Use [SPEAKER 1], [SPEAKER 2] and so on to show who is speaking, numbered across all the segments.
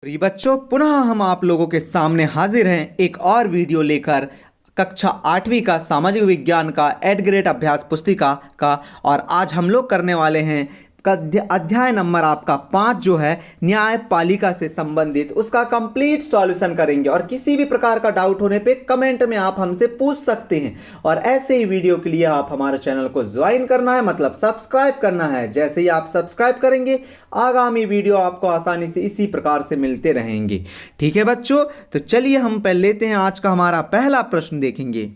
[SPEAKER 1] प्रिय बच्चों, पुनः हम आप लोगों के सामने हाजिर हैं एक और वीडियो लेकर कक्षा 8वीं का सामाजिक विज्ञान का एड ग्रेड अभ्यास पुस्तिका का। और आज हम लोग करने वाले हैं अध्याय नंबर आपका 5 जो है न्यायपालिका से संबंधित, उसका कंप्लीट सॉल्यूशन करेंगे। और किसी भी प्रकार का डाउट होने पे कमेंट में आप हमसे पूछ सकते हैं। और ऐसे ही वीडियो के लिए आप हमारे चैनल को ज्वाइन करना है, मतलब सब्सक्राइब करना है। जैसे ही आप सब्सक्राइब करेंगे आगामी वीडियो आपको आसानी से इसी प्रकार से मिलते रहेंगे। ठीक है बच्चों, तो चलिए हम पहले लेते हैं आज का हमारा पहला प्रश्न देखेंगे।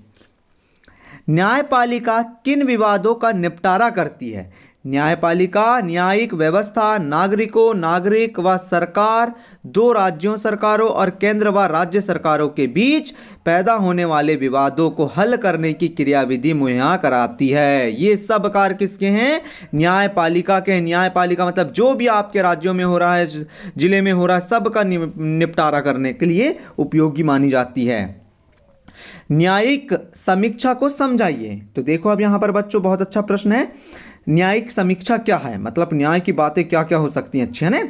[SPEAKER 1] न्यायपालिका किन विवादों का निपटारा करती है? न्यायपालिका न्यायिक व्यवस्था, नागरिकों, नागरिक व सरकार, दो राज्यों सरकारों और केंद्र व राज्य सरकारों के बीच पैदा होने वाले विवादों को हल करने की क्रियाविधि मुहैया कराती है। ये सब कार्य किसके हैं? न्यायपालिका के। न्यायपालिका मतलब जो भी आपके राज्यों में हो रहा है, जिले में हो रहा है, सब का निपटारा करने के लिए उपयोगी मानी जाती है। न्यायिक समीक्षा को समझाइए। तो देखो अब यहां पर बच्चों बहुत अच्छा प्रश्न है। न्यायिक समीक्षा क्या है, मतलब न्याय की बातें क्या क्या हो सकती हैं। अच्छी है ना।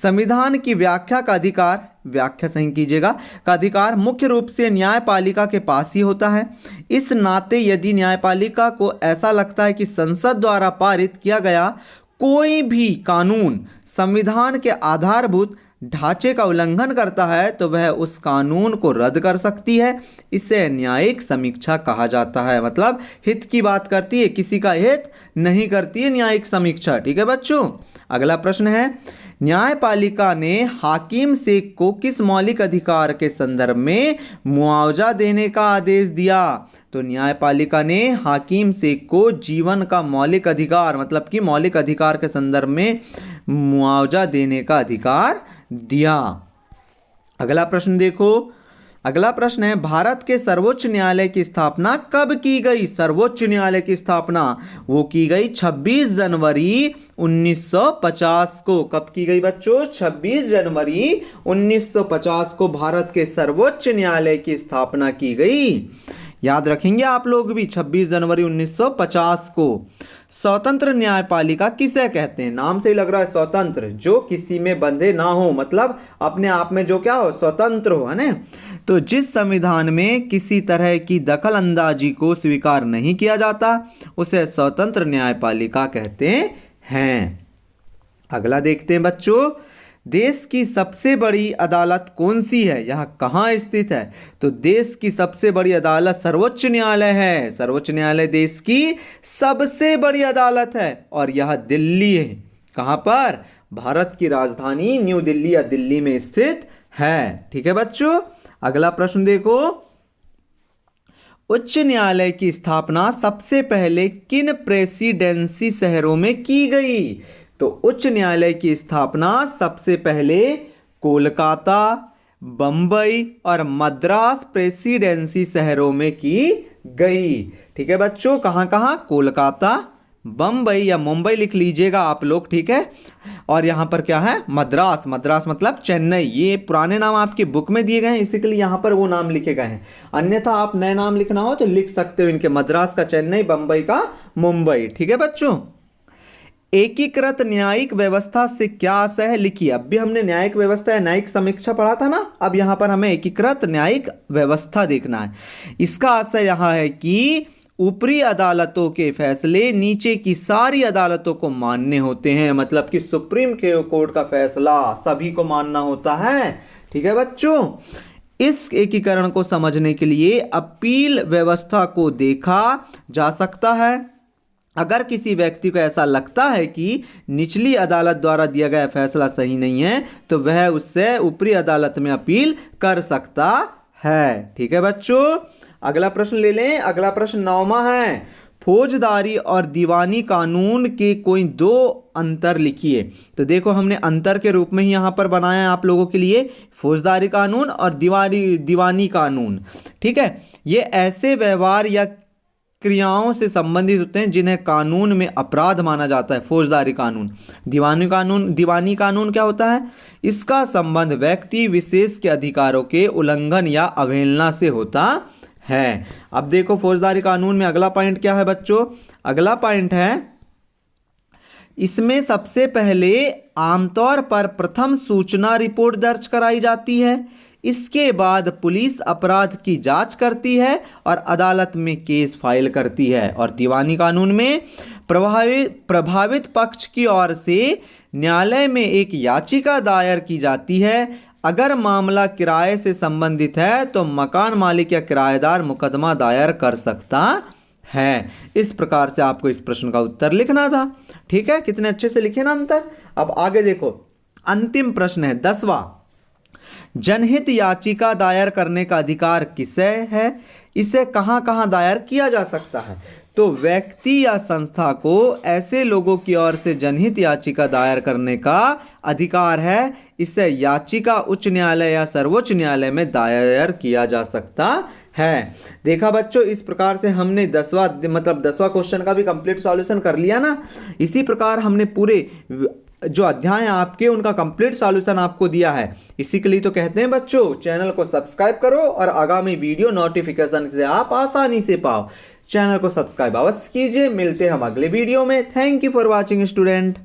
[SPEAKER 1] संविधान की व्याख्या का अधिकार, व्याख्या सही कीजिएगा, का अधिकार मुख्य रूप से न्यायपालिका के पास ही होता है। इस नाते यदि न्यायपालिका को ऐसा लगता है कि संसद द्वारा पारित किया गया कोई भी कानून संविधान के आधारभूत ढांचे का उल्लंघन करता है तो वह उस कानून को रद्द कर सकती है। इसे न्यायिक समीक्षा कहा जाता है। मतलब हित की बात करती है, किसी का हित नहीं करती है न्यायिक समीक्षा। ठीक है बच्चों, अगला प्रश्न है, न्यायपालिका ने हाकिम शेख को किस मौलिक अधिकार के संदर्भ में मुआवजा देने का आदेश दिया? तो न्यायपालिका ने हाकिम शेख को जीवन का मौलिक अधिकार, मतलब कि मौलिक अधिकार के संदर्भ में मुआवजा देने का अधिकार दिया। अगला प्रश्न देखो। अगला प्रश्न है, भारत के सर्वोच्च न्यायालय की स्थापना कब की गई? सर्वोच्च न्यायालय की स्थापना वो की गई 26 जनवरी 1950 को। कब की गई बच्चों? 26 जनवरी 1950 को भारत के सर्वोच्च न्यायालय की स्थापना की गई। याद रखेंगे आप लोग भी, 26 जनवरी 1950 को। स्वतंत्र न्यायपालिका किसे कहते हैं? नाम से ही लग रहा है स्वतंत्र, जो किसी में बंधे ना हो, मतलब अपने आप में जो क्या हो, स्वतंत्र हो, है ना। तो जिस संविधान में किसी तरह की दखल अंदाजी को स्वीकार नहीं किया जाता उसे स्वतंत्र न्यायपालिका कहते हैं। अगला देखते हैं बच्चों, देश की सबसे बड़ी अदालत कौन सी है? यह कहाँ स्थित है? तो देश की सबसे बड़ी अदालत सर्वोच्च न्यायालय है। सर्वोच्च न्यायालय देश की सबसे बड़ी अदालत है और यह दिल्ली है। कहाँ पर? भारत की राजधानी न्यू दिल्ली या दिल्ली में स्थित है। ठीक है बच्चों, अगला प्रश्न देखो। उच्च न्यायालय की स्थापना सबसे पहले किन प्रेसिडेंसी शहरों में की गई? तो उच्च न्यायालय की स्थापना सबसे पहले कोलकाता, बंबई और मद्रास प्रेसिडेंसी शहरों में की गई। ठीक है बच्चों, कहां कहां? कोलकाता, बंबई या मुंबई लिख लीजिएगा आप लोग, ठीक है। और यहां पर क्या है? मद्रास। मद्रास मतलब चेन्नई। ये पुराने नाम आपकी बुक में दिए गए हैं, इसी के लिए यहां पर वो नाम लिखे गए हैं। अन्यथा आप नए नाम लिखना हो तो लिख सकते हो इनके, मद्रास का चेन्नई, बंबई का मुंबई। ठीक है बच्चों, एकीकृत न्यायिक व्यवस्था से क्या आशय है? लिखिए। अब भी हमने न्यायिक व्यवस्था या न्यायिक समीक्षा पढ़ा था ना, अब यहां पर हमें एकीकृत न्यायिक व्यवस्था देखना है। इसका आशय यहां है कि ऊपरी अदालतों के फैसले नीचे की सारी अदालतों को मान्य होते हैं, मतलब कि सुप्रीम कोर्ट का फैसला सभी को मानना होता है। ठीक है बच्चों, इस एकीकरण को समझने के लिए अपील व्यवस्था को देखा जा सकता है। अगर किसी व्यक्ति को ऐसा लगता है कि निचली अदालत द्वारा दिया गया फैसला सही नहीं है तो वह उससे ऊपरी अदालत में अपील कर सकता है। ठीक है बच्चों, अगला प्रश्न ले लें। अगला प्रश्न 9वां है, फौजदारी और दीवानी कानून के कोई दो अंतर लिखिए। तो देखो हमने अंतर के रूप में ही यहां पर बनाया है आप लोगों के लिए, फौजदारी कानून और दीवानी कानून। ठीक है, ये ऐसे व्यवहार या क्रियाओं से संबंधित होते हैं जिन्हें कानून में अपराध माना जाता है। फौजदारी कानून। दीवानी कानून क्या होता है? इसका संबंध व्यक्ति विशेष के अधिकारों के उल्लंघन या अवहेलना से होता है। अब देखो फौजदारी कानून में अगला पॉइंट क्या है बच्चों? अगला पॉइंट है इसमें सबसे पहले आमतौर पर प्रथम सूचना रिपोर्ट दर्ज कराई जाती है। इसके बाद पुलिस अपराध की जांच करती है और अदालत में केस फाइल करती है। और दीवानी कानून में प्रभावित पक्ष की ओर से न्यायालय में एक याचिका दायर की जाती है। अगर मामला किराए से संबंधित है तो मकान मालिक या किराएदार मुकदमा दायर कर सकता है। इस प्रकार से आपको इस प्रश्न का उत्तर लिखना था। ठीक है, कितने अच्छे से लिखे ना अंतर। अब आगे देखो, अंतिम प्रश्न है 10वां। जनहित याचिका दायर करने का अधिकार किसे है? इसे कहां कहां दायर किया जा सकता है? तो व्यक्ति या संस्था को ऐसे लोगों की ओर से जनहित याचिका दायर करने का अधिकार है। इसे याचिका उच्च न्यायालय या सर्वोच्च न्यायालय में दायर किया जा सकता है। देखा बच्चों, इस प्रकार से हमने 10वां क्वेश्चन का भी कंप्लीट सॉल्यूशन कर लिया ना। इसी प्रकार हमने पूरे जो अध्याय हैं आपके उनका कंप्लीट सॉल्यूशन आपको दिया है। इसी के लिए तो कहते हैं बच्चों, चैनल को सब्सक्राइब करो और आगामी वीडियो नोटिफिकेशन से आप आसानी से पाओ। चैनल को सब्सक्राइब अवश्य कीजिए। मिलते हैं हम अगले वीडियो में। Thank you for watching student.